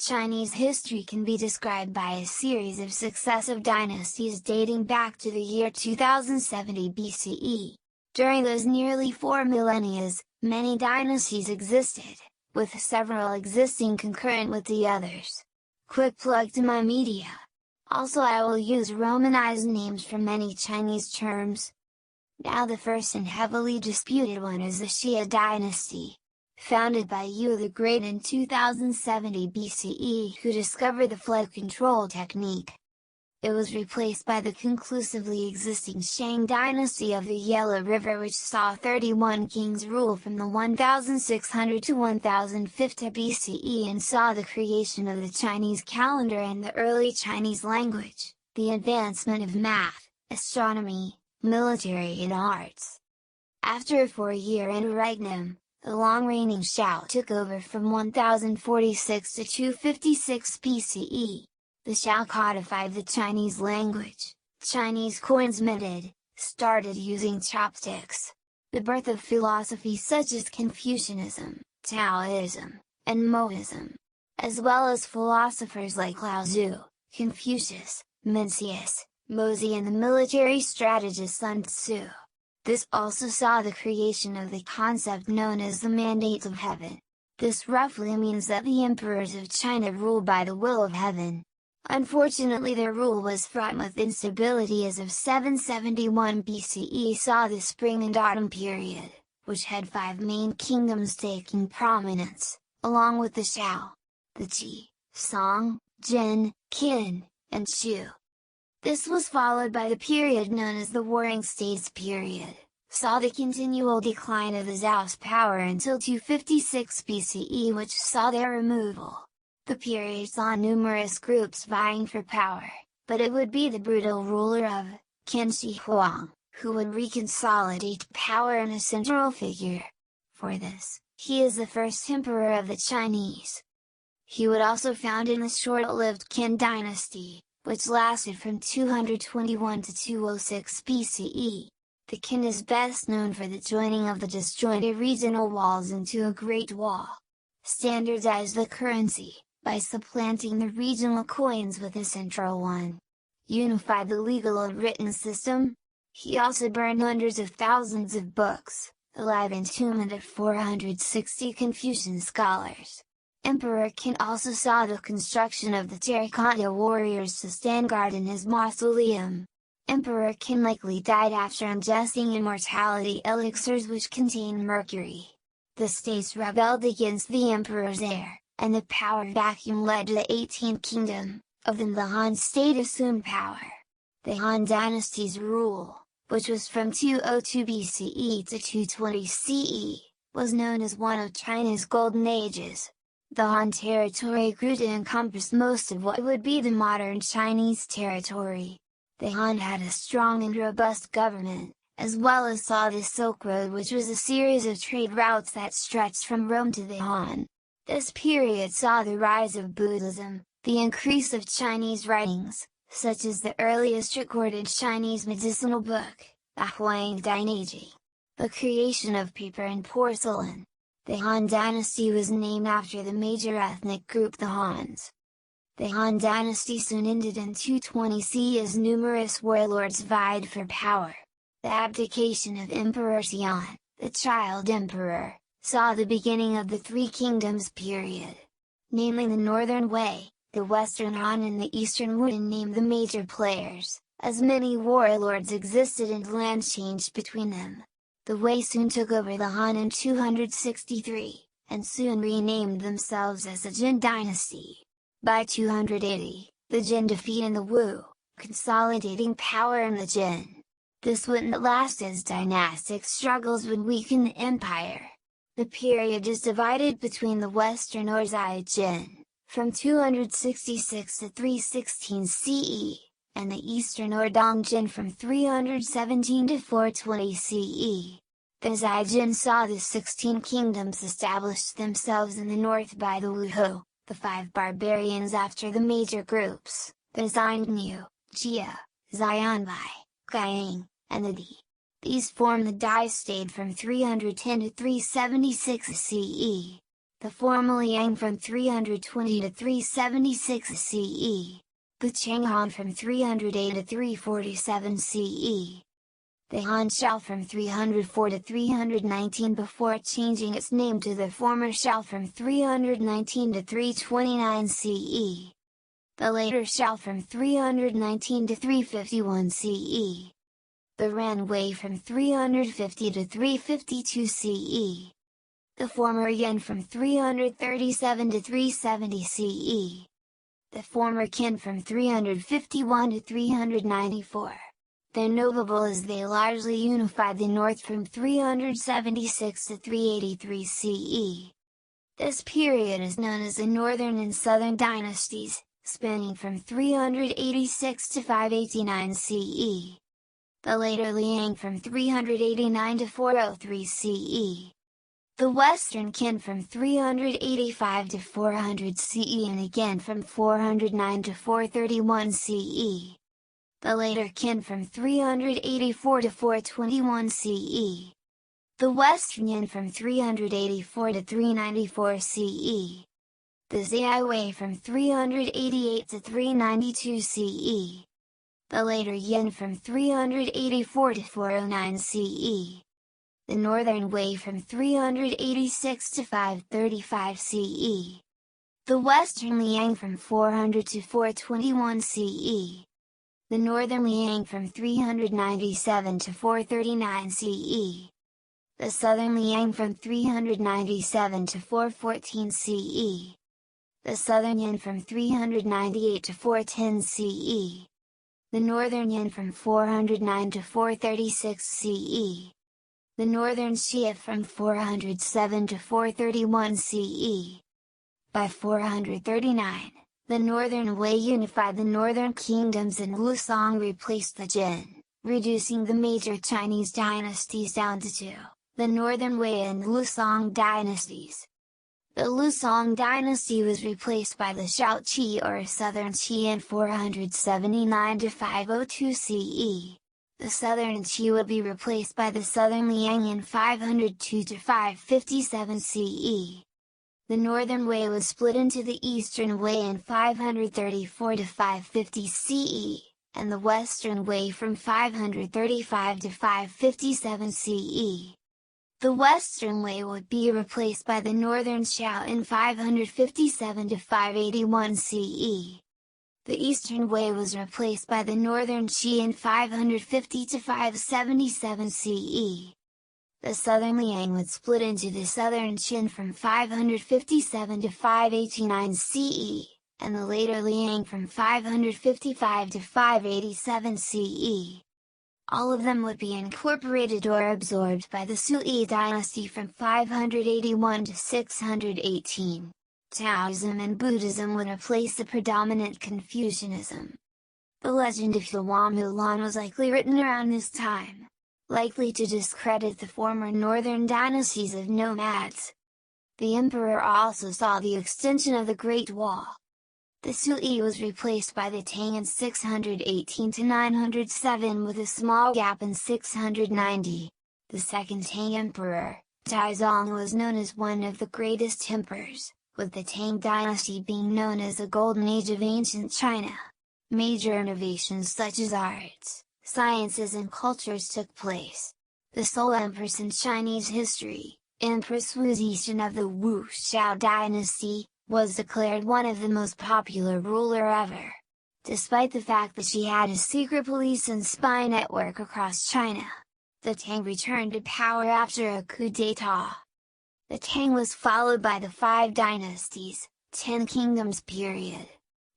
Chinese history can be described by a series of successive dynasties dating back to the year 2070 BCE. During those nearly 4 millennia, many dynasties existed, with several existing concurrent with the others. Quick plug to my media. Also, I will use Romanized names for many Chinese terms. Now the first and heavily disputed one is the Xia dynasty, founded by Yu the Great in 2070 BCE, who discovered the flood control technique. It was replaced by the conclusively existing Shang dynasty of the Yellow River, which saw 31 kings rule from the 1600 to 1050 BCE and saw the creation of the Chinese calendar and the early Chinese language, the advancement of math, astronomy, military and arts. After a 4-year interregnum, the long-reigning Xiao took over from 1046 to 256 BCE. The Xiao codified the Chinese language, Chinese coins minted, started using chopsticks. The birth of philosophy such as Confucianism, Taoism, and Mohism, as well as philosophers like Lao Tzu, Confucius, Mencius, Mozi and the military strategist Sun Tzu. This also saw the creation of the concept known as the mandates of heaven. This roughly means that the emperors of China rule by the will of heaven. Unfortunately, their rule was fraught with instability as of 771 BCE saw the Spring and Autumn period, which had 5 main kingdoms taking prominence, along with the Xiao, the Qi, Song, Jin, Qin, and Shu. This was followed by the period known as the Warring States period, saw the continual decline of the Zhao's power until 256 BCE, which saw their removal. The period saw numerous groups vying for power, but it would be the brutal ruler of Qin Shi Huang, who would reconsolidate power in a central figure. For this, he is the first emperor of the Chinese. He would also found in the short-lived Qin dynasty, which lasted from 221 to 206 BCE. The Qin is best known for the joining of the disjointed regional walls into a great wall. Standardized the currency, by supplanting the regional coins with a central one. Unified the legal and written system. He also burned hundreds of thousands of books, alive entombment of 460 Confucian scholars. Emperor Qin also saw the construction of the terracotta warriors to stand guard in his mausoleum. Emperor Qin likely died after ingesting immortality elixirs which contain mercury. The states rebelled against the emperor's heir, and the power vacuum led to the 18th kingdom. Of them the Han state assumed power. The Han dynasty's rule, which was from 202 BCE to 220 CE, was known as one of China's golden ages. The Han territory grew to encompass most of what would be the modern Chinese territory. The Han had a strong and robust government, as well as saw the Silk Road, which was a series of trade routes that stretched from Rome to the Han. This period saw the rise of Buddhism, the increase of Chinese writings, such as the earliest recorded Chinese medicinal book, the Huang Dainiji, the creation of paper and porcelain. The Han dynasty was named after the major ethnic group the Hans. The Han dynasty soon ended in 220 CE as numerous warlords vied for power. The abdication of Emperor Xian, the child emperor, saw the beginning of the Three Kingdoms period. Namely the Northern Wei, the Western Han and the Eastern Wu named the major players, as many warlords existed and land changed between them. The Wei soon took over the Han in 263, and soon renamed themselves as the Jin dynasty. By 280, the Jin defeated the Wu, consolidating power in the Jin. This wouldn't last as dynastic struggles would weaken the empire. The period is divided between the Western Orzai Jin, from 266 to 316 CE, and the Eastern Ordong Jin from 317 to 420 CE. The Zai Jin saw the 16 kingdoms establish themselves in the north by the Wuhu, the 5 barbarians after the major groups, the Xiongnu, Jia, Xianbai, Guiying, and the Di. These form the Dai state from 310 to 376 CE. the former Liang from 320 to 376 CE, the Qing Han from 308 to 347 CE, the Han Shao from 304 to 319 before changing its name to the former Shao from 319 to 329 CE, the later Shao from 319 to 351 CE, the Ran Wei from 350 to 352 CE, the former Yan from 337 to 370 CE, the former Qin from 351 to 394. They're notable as they largely unified the north from 376 to 383 CE. This period is known as the Northern and Southern Dynasties, spanning from 386 to 589 CE. The later Liang from 389 to 403 CE. The Western Qin from 385 to 400 CE and again from 409 to 431 CE. The later Qin from 384 to 421 CE. The Western Yan from 384 to 394 CE. The Zhai Wei from 388 to 392 CE. The later Yan from 384 to 409 CE. The Northern Wei from 386 to 535 CE. The Western Liang from 400 to 421 CE. The Northern Liang from 397 to 439 CE. The Southern Liang from 397 to 414 CE. The Southern Yan from 398 to 410 CE. The Northern Yan from 409 to 436 CE. The Northern Xia from 407 to 431 CE. By 439, the Northern Wei unified the northern kingdoms and Lusong replaced the Jin, reducing the major Chinese dynasties down to two, the Northern Wei and Lusong dynasties. The Lusong dynasty was replaced by the Shaoqi or Southern Qi in 479 to 502 CE. The Southern Qi would be replaced by the Southern Liang in 502 to 557 CE. The Northern Wei was split into the Eastern Wei in 534 to 550 CE, and the Western Wei from 535 to 557 CE. The Western Wei would be replaced by the Northern Xiao in 557 to 581 CE. The Eastern Wei was replaced by the Northern Qi in 550 to 577 CE. The Southern Liang would split into the Southern Qin from 557 to 589 CE, and the later Liang from 555 to 587 CE. All of them would be incorporated or absorbed by the Sui dynasty from 581 to 618. Taoism and Buddhism would replace the predominant Confucianism. The legend of Yuan Mulan was likely written around this time, likely to discredit the former northern dynasties of nomads. The emperor also saw the extension of the Great Wall. The Sui was replaced by the Tang in 618 to 907 with a small gap in 690. The second Tang emperor, Taizong, was known as one of the greatest emperors, with the Tang dynasty being known as the Golden Age of ancient China. Major innovations such as arts, sciences and cultures took place. The sole empress in Chinese history, Empress Wu Zetian of the Wu Xiao dynasty, was declared one of the most popular ruler ever. Despite the fact that she had a secret police and spy network across China, the Tang returned to power after a coup d'état. The Tang was followed by the Five Dynasties, 10 Kingdoms period.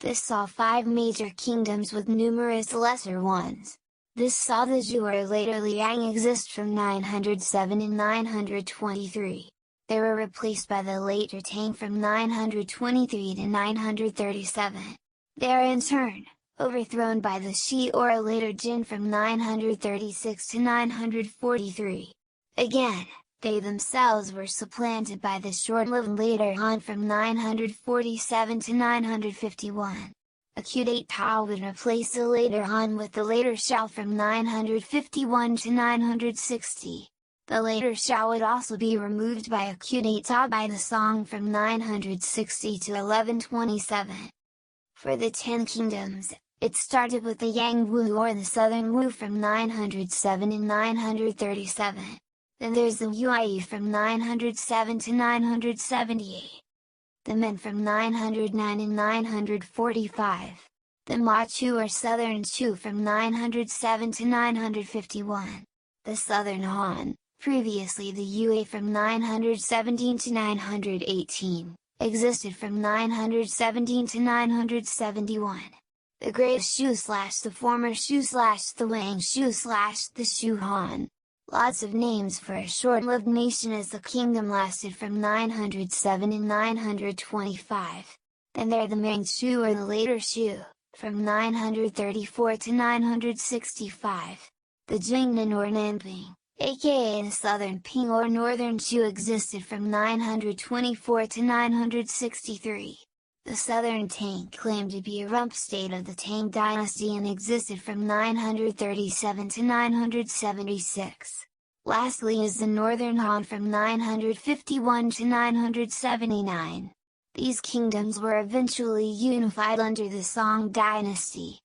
This saw 5 major kingdoms with numerous lesser ones. This saw the Zhou or later Liang exist from 907 to 923. They were replaced by the later Tang from 923 to 937. They are in turn, overthrown by the Shi or later Jin from 936 to 943. Again, they themselves were supplanted by the short-lived later Han from 947 to 951. A coup d'état would replace the later Han with the later Shao from 951 to 960. The later Shao would also be removed by a coup d'état by the Song from 960 to 1127. For the Ten Kingdoms, it started with the Yang Wu or the Southern Wu from 907 and 937. Then there's the Yue from 907 to 978. The Min from 909 and 945. The Ma Chu or Southern Chu from 907 to 951. The Southern Han, previously the Yue from 917 to 918, existed from 917 to 971. The Great Shu / the former Shu / the Wang Shu / the Shu Han. Lots of names for a short-lived nation as the kingdom lasted from 907 and 925. Then there the Ming Shu or the later Shu, from 934 to 965. The Jingnan or Nanping, aka the Southern Ping or Northern Shu, existed from 924 to 963. The Southern Tang claimed to be a rump state of the Tang dynasty and existed from 937 to 976. Lastly is the Northern Han from 951 to 979. These kingdoms were eventually unified under the Song dynasty.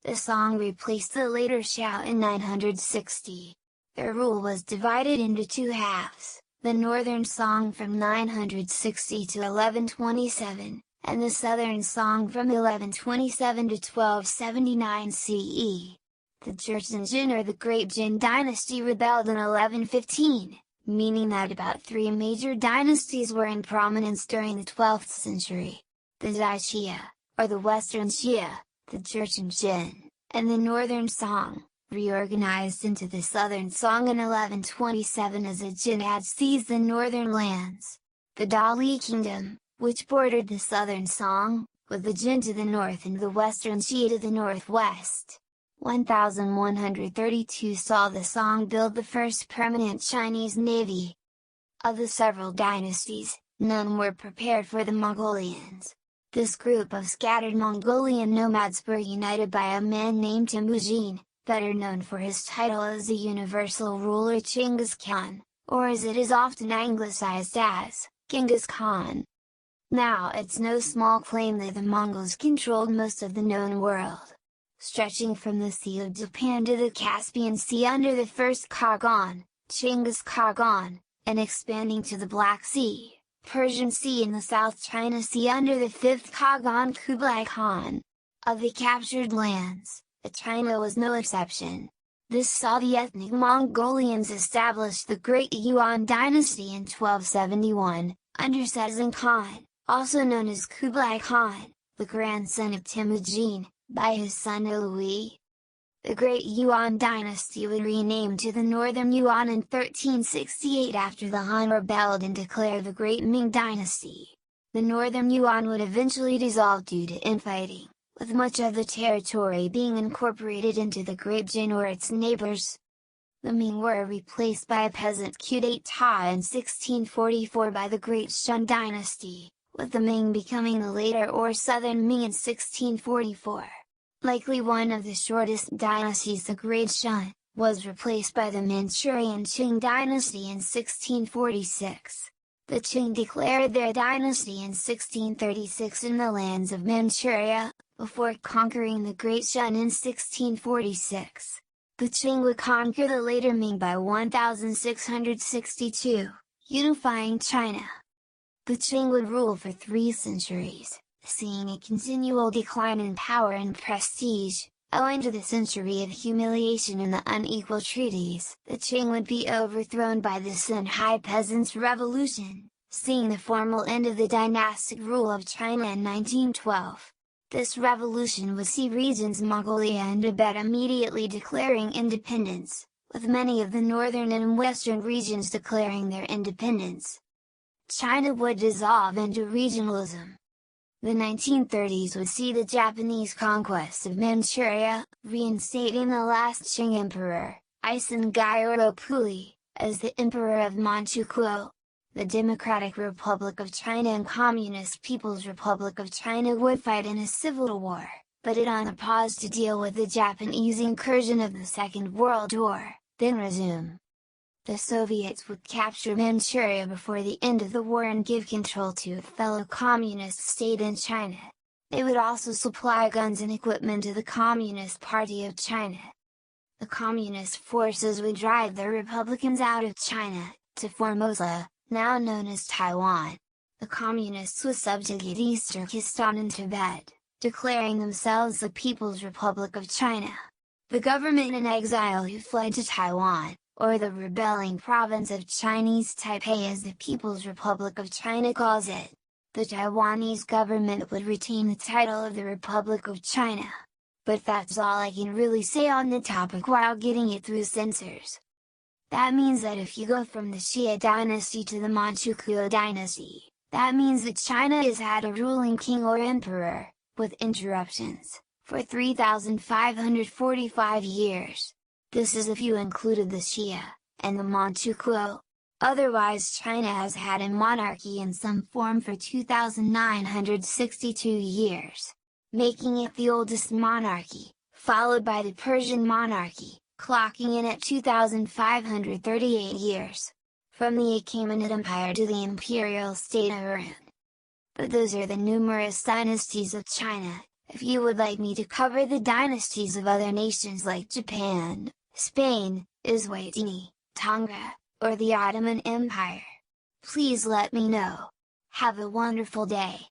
The Song replaced the later Shao in 960. Their rule was divided into two halves, the Northern Song from 960 to 1127, and the Southern Song from 1127 to 1279 CE. The Jin or the Great Jin dynasty rebelled in 1115, meaning that about three major dynasties were in prominence during the 12th century. The Zhai Xia, or the Western Xia, the Jin, and the Northern Song, reorganized into the Southern Song in 1127 as the Jin had seized the northern lands. The Dali Kingdom, which bordered the Southern Song, with the Jin to the north and the Western Xia to the northwest. 1132 saw the Song build the first permanent Chinese navy. Of the several dynasties, none were prepared for the Mongolians. This group of scattered Mongolian nomads were united by a man named Temujin, better known for his title as the universal ruler Chinggis Khan, or as it is often anglicized as, Genghis Khan. Now it's no small claim that the Mongols controlled most of the known world. Stretching from the Sea of Japan to the Caspian Sea under the first Khagan, Chinggis Khagan, and expanding to the Black Sea, Persian Sea and the South China Sea under the fifth Khagan Kublai Khan. Of the captured lands, China was no exception. This saw the ethnic Mongolians establish the Great Yuan dynasty in 1271, under Sezong Khan, also known as Kublai Khan, the grandson of Temujin, by his son Louis. The Great Yuan dynasty would rename to the Northern Yuan in 1368 after the Han rebelled and declared the Great Ming dynasty. The Northern Yuan would eventually dissolve due to infighting, with much of the territory being incorporated into the Great Jin or its neighbors. The Ming were replaced by a peasant coup d'état in 1644 by the Great Shun dynasty, with the Ming becoming the later or Southern Ming in 1644. Likely one of the shortest dynasties, the Great Shun, was replaced by the Manchurian Qing dynasty in 1646. The Qing declared their dynasty in 1636 in the lands of Manchuria, before conquering the Great Shun in 1646. The Qing would conquer the later Ming by 1662, unifying China. The Qing would rule for 3 centuries, seeing a continual decline in power and prestige, owing to the century of humiliation and the unequal treaties. The Qing would be overthrown by the Shanghai Peasants' Revolution, seeing the formal end of the dynastic rule of China in 1912. This revolution would see regions Mongolia and Tibet immediately declaring independence, with many of the northern and western regions declaring their independence. China would dissolve into regionalism. The 1930s would see the Japanese conquest of Manchuria, reinstating the last Qing emperor, Issei Ropuli, as the Emperor of Manchukuo. The Democratic Republic of China and Communist People's Republic of China would fight in a civil war, put it on a pause to deal with the Japanese incursion of the Second World War, then resume. The Soviets would capture Manchuria before the end of the war and give control to a fellow communist state in China. They would also supply guns and equipment to the Communist Party of China. The Communist forces would drive the Republicans out of China, to Formosa, now known as Taiwan. The Communists would subjugate East Turkestan and Tibet, declaring themselves the People's Republic of China. The government in exile who fled to Taiwan, or the rebelling province of Chinese Taipei as the People's Republic of China calls it, the Taiwanese government would retain the title of the Republic of China. But that's all I can really say on the topic while getting it through censors. That means that if you go from the Xia dynasty to the Manchukuo dynasty, that means that China has had a ruling king or emperor, with interruptions, for 3,545 years. This is if you included the Xia, and the Manchukuo. Otherwise China has had a monarchy in some form for 2,962 years, making it the oldest monarchy, followed by the Persian monarchy, clocking in at 2,538 years, from the Achaemenid Empire to the imperial state of Iran. But those are the numerous dynasties of China. If you would like me to cover the dynasties of other nations like Japan, Spain, Eswatini, Tonga, or the Ottoman Empire, please let me know. Have a wonderful day.